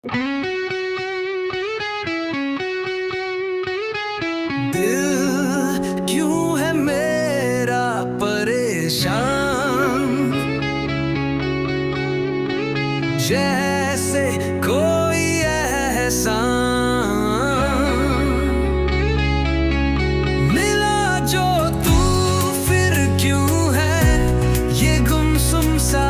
दिल क्यों है मेरा परेशान, जैसे कोई एहसान मिला जो तू, फिर क्यों है ये गुमसुम सा।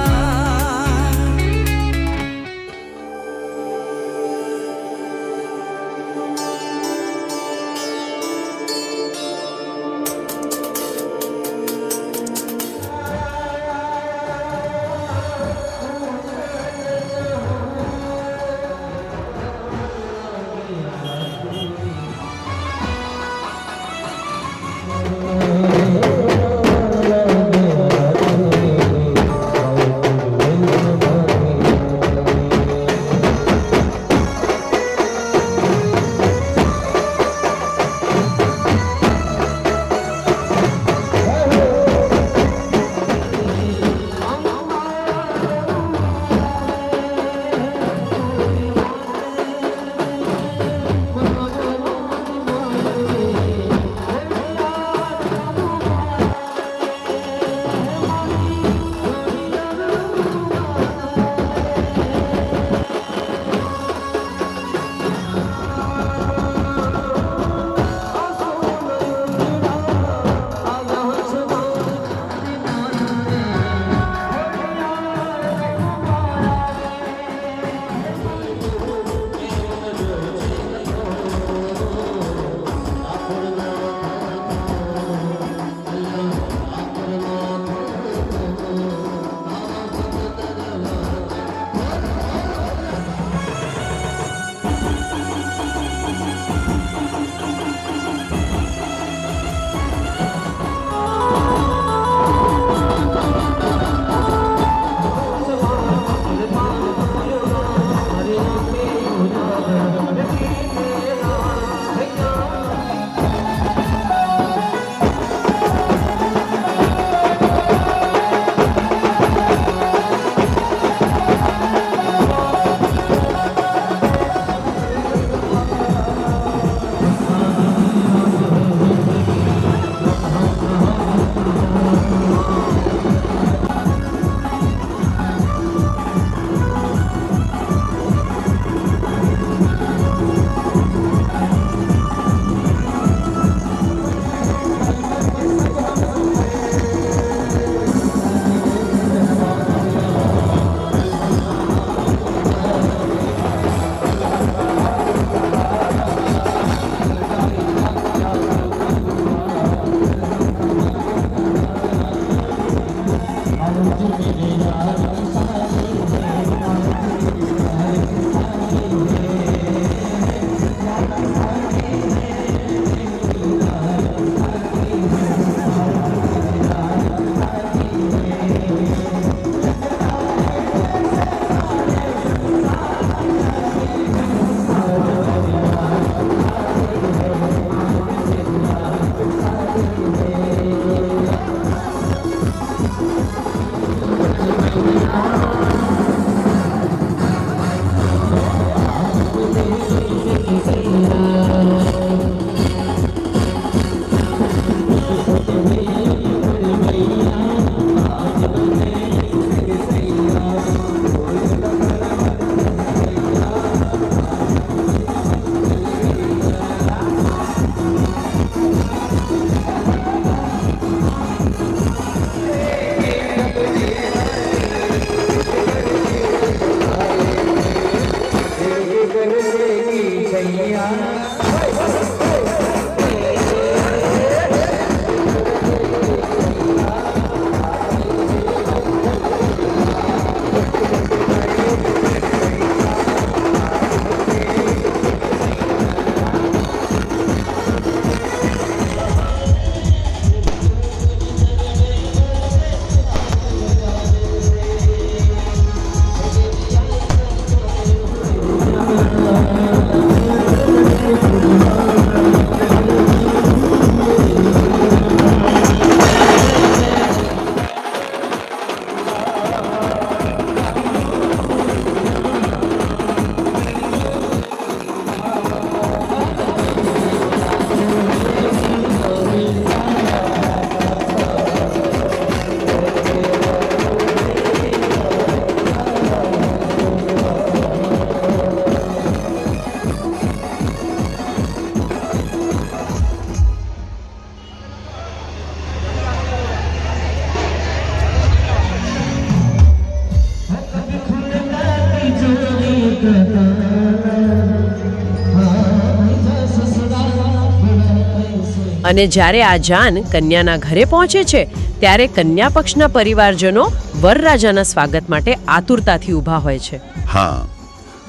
અને જ્યારે આ જાન કન્યાના ઘરે પહોંચે છે ત્યારે કન્યા પક્ષના પરિવારજનો વરરાજાના સ્વાગત માટે આતુરતાથી ઊભા હોય છે. હા,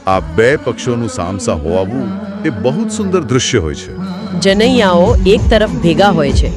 આ બે પક્ષોનું સામસામ હોવું એ બહુ જ સુંદર દૃશ્ય હોય છે. જનૈયાઓ એક તરફ ભેગા હોય છે.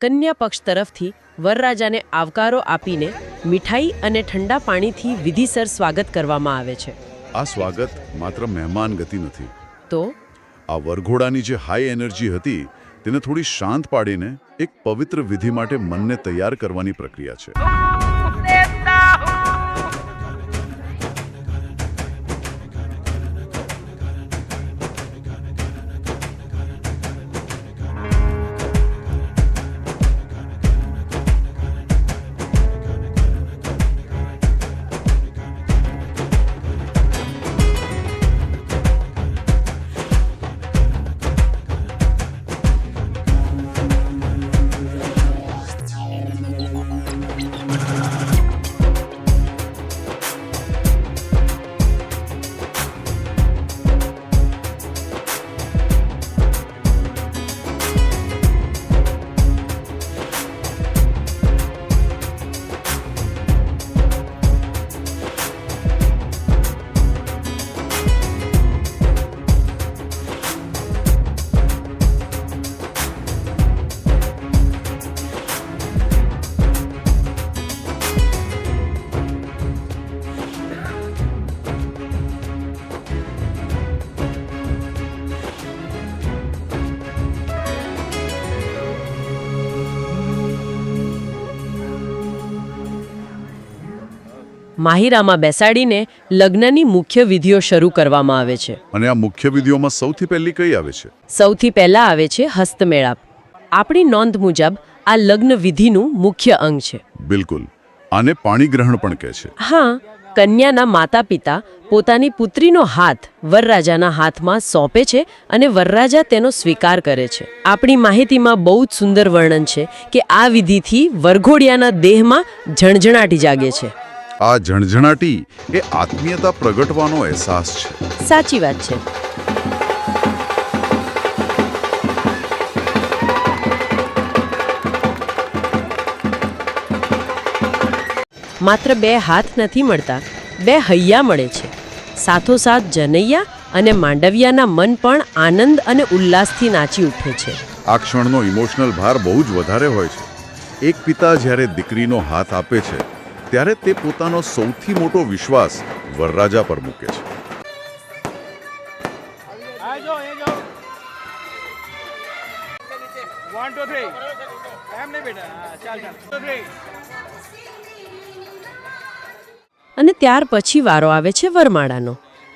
કન્યા પક્ષ તરફથી વરરાજાને આવકારો આપીને મીઠાઈ અને ઠંડા પાણીથી વિધિસર સ્વાગત કરવામાં આવે છે. આ સ્વાગત માત્ર મહેમાન ગતિ નથી. તો આ વરઘોડાની જે હાઈ એનર્જી હતી તેને થોડી શાંત પાડીને એક પવિત્ર વિધિ માટે મનને તૈયાર કરવાની પ્રક્રિયા છે. માહિરામાં બેસાડીને લગ્નની મુખ્ય વિધિઓ શરૂ કરવામાં આવે છે. અને આ મુખ્ય વિધિઓમાં સૌથી પહેલી કઈ આવે છે? સૌથી પહેલા આવે છે હસ્તમેળાપ. આપણી નોંધ મુજબ આ લગ્ન વિધિનું મુખ્ય અંગ છે. બિલકુલ. આને પાણી ગ્રહણ પણ કહે છે. હા, કન્યાના માતા પિતા પોતાની પુત્રીનો હાથ વરરાજાના હાથમાં સોંપે છે અને વરરાજા તેનો સ્વીકાર કરે છે. આપણી માહિતીમાં બહુ જ સુંદર વર્ણન છે કે આ વિધિથી વરઘોડિયાના દેહમાં ઝણઝણાટી જાગે છે. આ ઝણઝણાટી એ આત્મીયતા પ્રગટવાનો અહેસાસ છે. સાચી વાત છે. માત્ર બે હાથ નથી મળતા, બે હૈયા મળે છે. સાથોસાથ જનૈયા અને માંડવિયાના મન પણ આનંદ અને ઉલ્લાસથી નાચી ઉઠે છે. આ ક્ષણનો ઇમોશનલ ભાર બહુ જ વધારે હોય છે. એક પિતા જ્યારે દીકરીનો હાથ આપે છે ત્યારે તે પોતાનો સૌથી મોટો વિશ્વાસ વરરાજા પર મૂકે છે. અને ત્યાર પછી વારો આવે છે વરમાળાનો.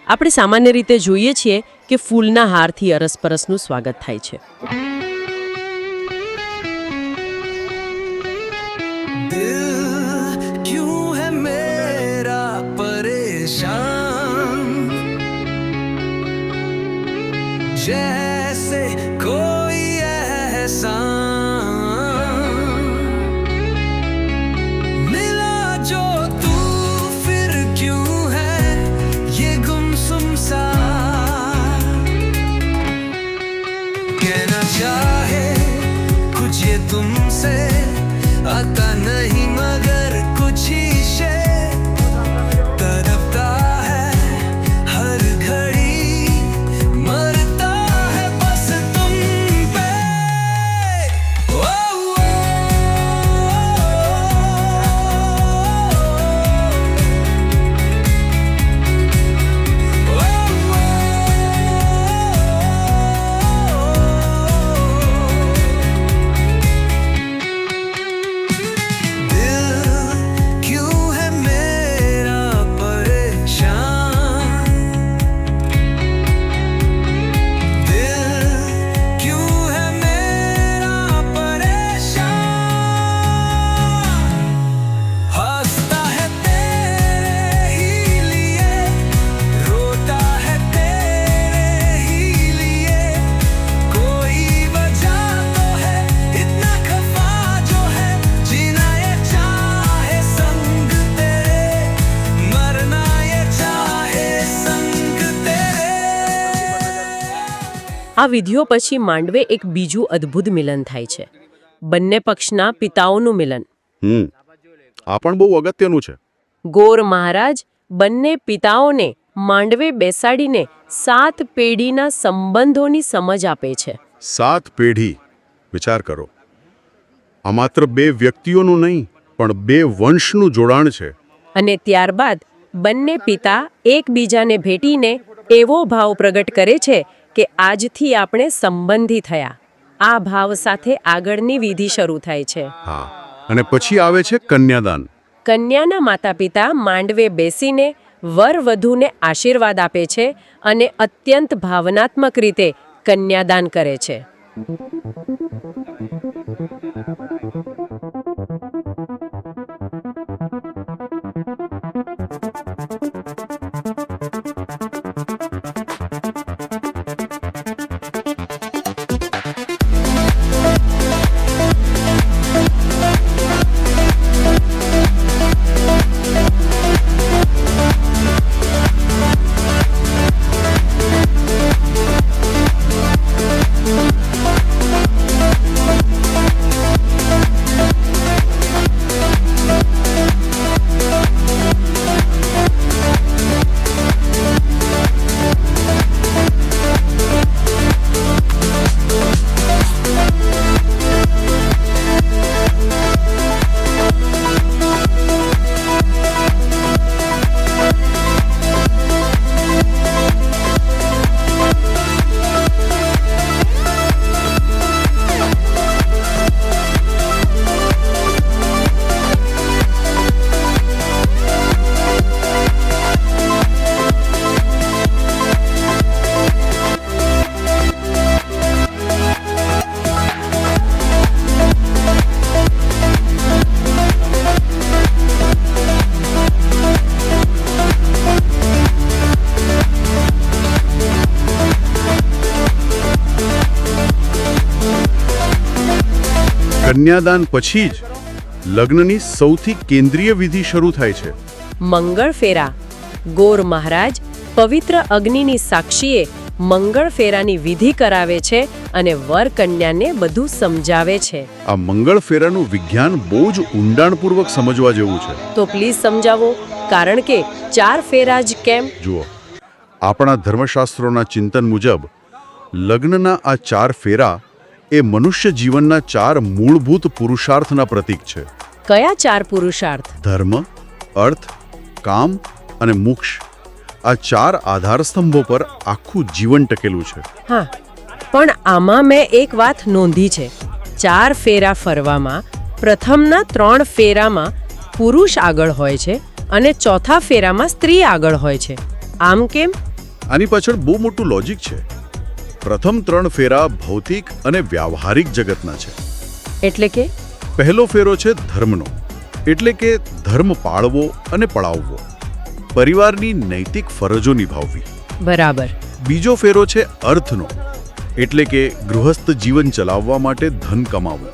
આપણે સામાન્ય રીતે જોઈએ છીએ કે ફૂલના હારથી અરસપરસનું સ્વાગત થાય છે. दिल क्यों है मेरा परेशान, जैसे कोई एहसान मिला जो तू फिर क्यों है ये गुमसुम सा, कहना चाहे कुछ ये तुमसे आता नहीं मगर कुछ ही शे तड़पता है हर घड़ी, मरता है बस तुम पे. ओ, આ વિધિઓ પછી માંડવે એક બીજું અદ્ભુત મિલન થાય છે. બંને પક્ષના પિતાઓનું મિલન. આ પણ બહુ અગત્યનું છે. ગોર મહારાજ બંને પિતાઓને માંડવે બેસાડીને 7 પેઢીના સંબંધોની સમજ આપે છે. 7 પેઢી, વિચાર કરો. આ માત્ર બે વ્યક્તિઓનું નહીં પણ બે વંશનું જોડાણ છે. અને ત્યારબાદ બંને પિતા એકબીજાને ભેટીને એવો ભાવ પ્રગટ કરે છે કે આજથી આપણે સંબંધી થયા. આ ભાવ સાથે આગળની વિધિ શરૂ થાય છે. હા, અને પછી આવે છે કન્યાદાન. કન્યાના માતા પિતા માંડવે બેસીને વર વધુને આશીર્વાદ આપે છે અને અત્યંત ભાવનાત્મક રીતે કન્યાદાન કરે છે. કન્યાદાન પછી જ લગ્નની સૌથી કેન્દ્રીય વિધિ શરૂ થાય છે. મંગળ ફેરા. ગોર મહારાજ પવિત્ર અગ્નિની સાક્ષીએ મંગળ ફેરાની વિધિ કરાવે છે અને વર કન્યાને બધું સમજાવે છે. આ મંગળ ફેરાનું વિજ્ઞાન બહુ જ ઊંડાણપૂર્વક સમજવા જેવું છે. તો પ્લીઝ સમજાવો, કારણ કે 4 ફેરા જ કેમ? જુઓ, આપણા ધર્મશાસ્ત્રોના ચિંતન મુજબ લગ્નના આ 4 ફેરા એ મનુષ્ય જીવનના 4 મૂળભૂત પુરુષાર્થના પ્રતીક છે. કયા 4 પુરુષાર્થ? ધર્મ, અર્થ, કામ અને મોક્ષ. આ 4 આધારસ્તંભો પર આખું જીવન ટકેલું છે. હા, પણ આમાં મેં એક વાત નોંધી છે. 4 ફેરા ફરવામાં પ્રથમના 3 ફેરામાં પુરુષ આગળ હોય છે અને ચોથા ફેરામાં સ્ત્રી આગળ હોય છે. આમ કેમ? આની પાછળ બહુ મોટું લોજિક છે. પ્રથમ 3 ફેરા ભૌતિક અને વ્યાવહારિક જગતના છે. એટલે કે પહેલો ફેરો છે ધર્મનો, એટલે કે ધર્મ પાળવો અને પળાવવો, પરિવારની નૈતિક ફરજો નિભાવવી. બરાબર. બીજો ફેરો છે અર્થનો, એટલે કે ગૃહસ્થ જીવન ચલાવવા માટે ધન કમાવવું.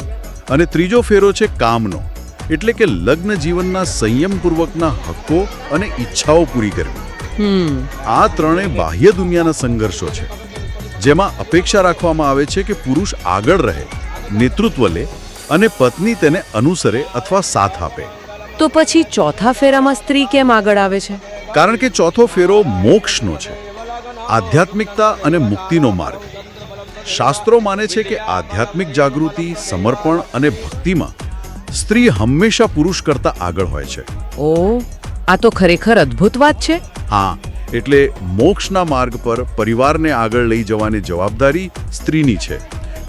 અને ત્રીજો ફેરો છે કામનો, એટલે કે લગ્ન જીવનના સંયમપૂર્વકના હક્કો અને ઈચ્છાઓ પૂરી કરવી. આ ત્રણે બાહ્ય દુનિયાના સંઘર્ષો છે, જેમાં અપેક્ષા રાખવામાં આવે છે કે પુરુષ આગળ રહે, નેતૃત્વ લે અને પત્ની તેને અનુસરે અથવા સાથ આપે. તો પછી ચોથા ફેરામાં સ્ત્રી કેમ આગળ આવે છે? કારણ કે ચોથો ફેરો મોક્ષનો છે, આધ્યાત્મિકતા અને મુક્તિનો માર્ગ. શાસ્ત્રો માને છે કે આધ્યાત્મિક જાગૃતિ, સમર્પણ અને ભક્તિમાં સ્ત્રી હંમેશા પુરુષ કરતાં આગળ હોય છે. ઓહ, આ તો ખરેખર અદ્ભુત વાત છે. હા, એટલે મોક્ષના માર્ગ પર પરિવારને આગળ લઈ જવાની જવાબદારી સ્ત્રીની છે.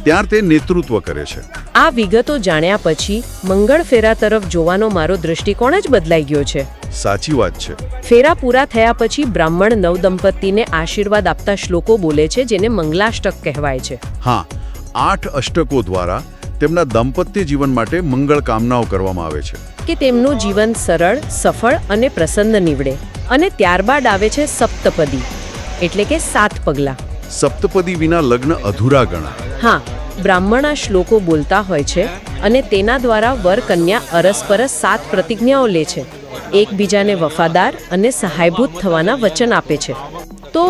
ત્યાં તે નેતૃત્વ કરે છે. આ વિગતો જાણ્યા પછી મંગળ ફેરા તરફ જોવાનો મારો દૃષ્ટિકોણ જ બદલાઈ ગયો છે. સાચી વાત છે. ફેરા પૂરા થયા પછી બ્રાહ્મણ નવદંપતીને આશીર્વાદ આપતા શ્લોકો બોલે છે, જેને મંગલાષ્ટક કહેવાય છે. હા, 8 અષ્ટકો દ્વારા તેમના દાંપત્ય જીવન માટે મંગળ કામનાઓ કરવામાં આવે છે કે તેમનું જીવન સરળ, સફળ અને પ્રસન્ન નીવડે. અને ત્યારબાદ આવે છે સપ્તપદી, એટલે કે 7 પગલાં. સપ્તપદી વિના લગ્ન અધૂરા ગણાય. હા, બ્રાહ્મણ આ શ્લોકો બોલતા હોય છે અને તેના દ્વારા વર કન્યા અરસપરસ 7 પ્રતિજ્ઞાઓ લે છે. એકબીજાને વફાદાર અને સહાયભૂત થવાના વચન આપે છે. તો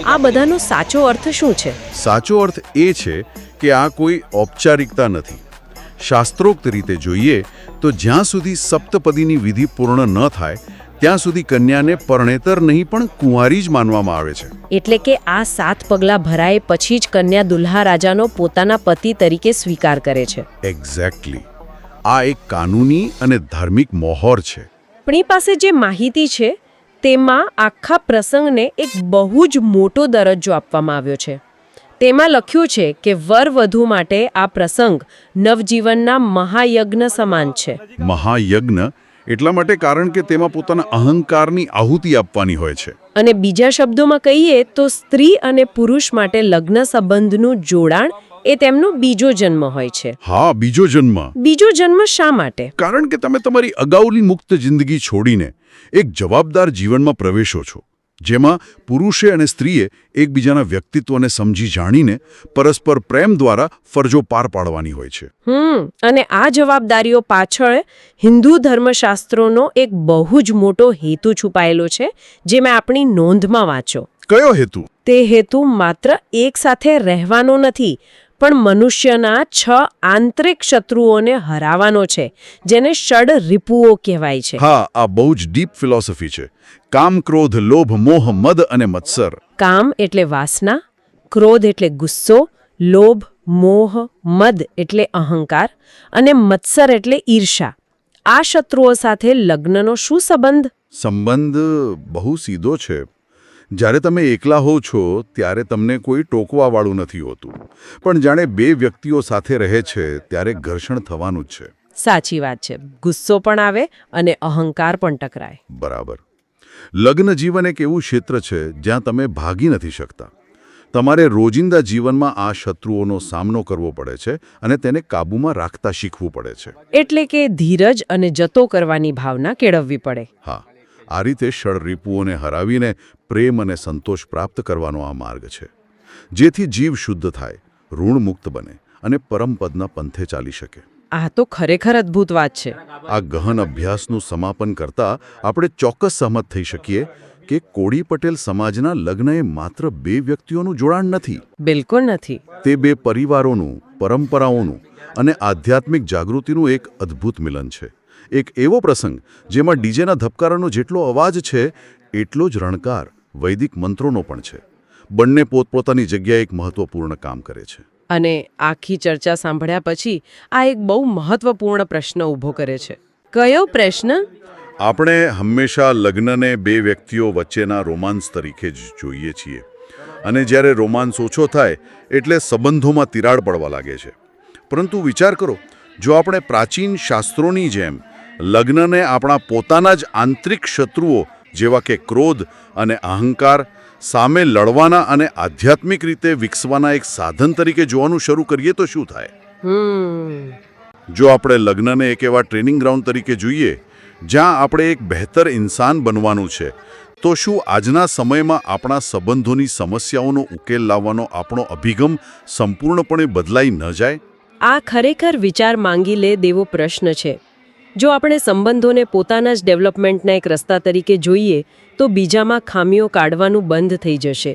આ બધાનો સાચો અર્થ શું છે? સાચો અર્થ એ છે કે આ કોઈ ઔપચારિકતા નથી. શાસ્ત્રોક્ત રીતે જોઈએ તો જ્યાં સુધી સપ્તપદીની વિધિ પૂર્ણ ન થાય ત્યાં સુધી કન્યાને પરણેતર નહીં પણ કુંવારી જ માનવામાં આવે છે. એટલે કે આ 7 પગલાં ભરાય પછી જ કન્યા દુલ્હા રાજાનો પોતાના પતિ તરીકે સ્વીકાર કરે છે. એક્ઝેક્ટલી. આ એક કાનૂની અને ધાર્મિક મોહર છે. આપણી પાસે જે માહિતી છે તેમાં આખા પ્રસંગને એક બહુ જ મોટો દરજ્જો આપવામાં આવ્યો છે. તેમાં લખ્યું છે કે વર-વધુ માટે આ પ્રસંગ નવજીવનના મહાયજ્ઞ સમાન છે. મહાયજ્ઞ એટલા માટે કારણ કે તેમાં પોતાના અહંકારની આહુતિ આપવાની હોય છે. અને બીજા શબ્દોમાં કહીએ તો સ્ત્રી અને પુરુષ માટે લગ્ન સંબંધનું જોડાણ એ તેમનો બીજો જન્મ હોય છે. હા, બીજો જન્મ. બીજો જન્મ શા માટે? કારણ કે તમે તમારી અગાઉની મુક્ત જિંદગી છોડીને એક જવાબદાર જીવનમાં પ્રવેશો છો, જેમાં પુરુષે અને સ્ત્રીએ એકબીજાના વ્યક્તિત્વને સમજી જાણીને પરસ્પર પ્રેમ દ્વારા ફરજો પાર પાડવાની હોય છે. અને આ જવાબદારીઓ પાછળ હિન્દુ ધર્મશાસ્ત્રોનો એક બહુ જ મોટો હેતુ છુપાયેલો છે, જે મેં આપણી નોંધમાં વાંચ્યો. કયો હેતુ? તે હેતુ માત્ર એક સાથે રહેવાનો નથી, પણ મનુષ્યના 6 આંતરિક શત્રુઓને હરાવવાનો છે, જેને ષડ રિપુઓ કહેવાય છે. હા, આ બહુ જ ડીપ ફિલોસોફી છે. કામ, ક્રોધ, લોભ, મોહ, મદ અને મત્સર. કામ એટલે વાસના, ક્રોધ એટલે ગુસ્સો, લોભ, મોહ, મદ એટલે અહંકાર અને મત્સર એટલે ઈર્ષા. આ શત્રુઓ સાથે લગ્નનો શું સંબંધ? સંબંધ બહુ સીધો છે. જ્યારે તમે એકલા હો છો ત્યારે તમને કોઈ ટોકવાવાળું નથી હોતું, પણ જાણે બે વ્યક્તિઓ સાથે રહે છે ત્યારે ઘર્ષણ થવાનું જ છે. સાચી વાત છે. ગુસ્સો પણ આવે અને અહંકાર પણ ટકરાય. બરાબર. લગ્ન જીવન એક એવું ક્ષેત્ર છે જ્યાં તમે ભાગી નથી શકતા. તમારે રોજિંદા જીવનમાં આ શત્રુઓનો સામનો કરવો પડે છે અને તેને કાબૂમાં રાખતા શીખવું પડે છે. એટલે કે ધીરજ અને જતો કરવાની ભાવના કેળવવી પડે. હા, આ રીતે ષડરિપુઓને હરાવીને પ્રેમ અને સંતોષ પ્રાપ્ત કરવાનો આ માર્ગ છે, જેથી જીવ શુદ્ધ થાય, ઋણમુક્ત બને અને પરમપદના પંથે ચાલી શકે. આ તો ખરેખર અદ્ભુત વાત છે. આ ગહન અભ્યાસનું સમાપન કરતા આપણે ચોક્કસ સહમત થઈ શકીએ કે કોળી પટેલ સમાજના લગ્ન એ માત્ર બે વ્યક્તિઓનું જોડાણ નથી. બિલકુલ નથી. તે બે પરિવારોનું, પરંપરાઓનું અને આધ્યાત્મિક જાગૃતિનું એક અદ્ભુત મિલન છે. એક એવો પ્રસંગ જેમાં ડીજેના ધબકારાનો જેટલો અવાજ છે એટલો જ રણકાર વૈદિક મંત્રોનો પણ છે. બંને પોતપોતાની જગ્યાએ એક મહત્વપૂર્ણ કામ કરે છે. અને આખી ચર્ચા સાંભળ્યા પછી આ એક બહુ મહત્વપૂર્ણ પ્રશ્ન ઊભો કરે છે. કયો પ્રશ્ન? આપણે હંમેશા લગ્નને બે વ્યક્તિઓ વચ્ચેના રોમાન્સ તરીકે જ જોઈએ છીએ, અને જ્યારે રોમાન્સ ઓછો થાય એટલે સંબંધોમાં તિરાડ પડવા લાગે છે. પરંતુ વિચાર કરો, જો આપણે પ્રાચીન શાસ્ત્રોની જેમ લગ્નને આપણા પોતાના જ આંતરિક શત્રુઓ જેવા કે ક્રોધ અને અહંકાર સામે લડવાના અને આધ્યાત્મિક રીતે વિકસવાના એક સાધન તરીકે જોવાનું શરૂ કરીએ તો શું થાય? જો આપણે લગ્નને એક એવા ટ્રેનિંગ ગ્રાઉન્ડ તરીકે જોઈએ જ્યાં આપણે એક બહેતર ઇન્સાન બનવાનું છે, તો શું આજના સમયમાં આપણા સંબંધોની સમસ્યાઓનો ઉકેલ લાવવાનો આપણો અભિગમ સંપૂર્ણપણે બદલાઈ ન જાય? આ ખરેખર વિચાર માંગી લે દેવો પ્રશ્ન છે. જો આપણે સંબંધોને પોતાના જ ડેવલપમેન્ટના એક રસ્તા તરીકે જોઈએ તો બીજામાં ખામીઓ કાઢવાનું બંધ થઈ જશે.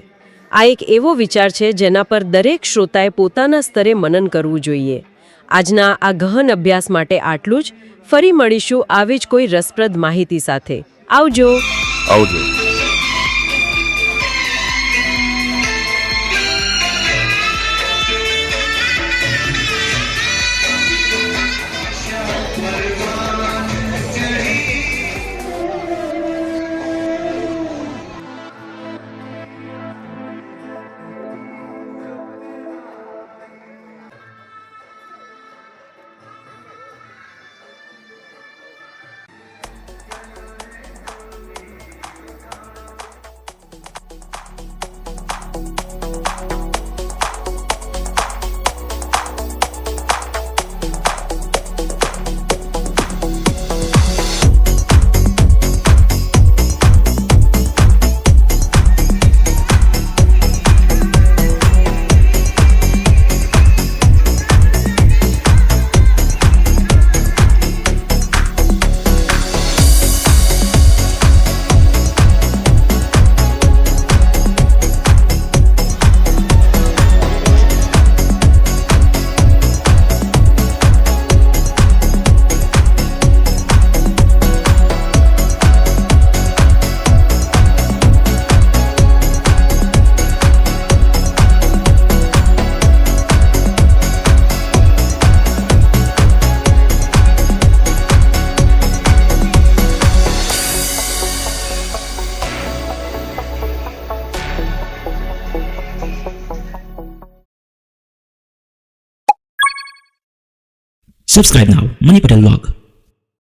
આ એક એવો વિચાર છે જેના પર દરેક શ્રોતાએ પોતાના સ્તરે મનન કરવું જોઈએ. આજના આ ગહન અભ્યાસ માટે આટલું જ. ફરી મળીશું આવી જ કોઈ રસપ્રદ માહિતી સાથે. આવજો. આવજો. Subscribe now, Money Patel Vlog.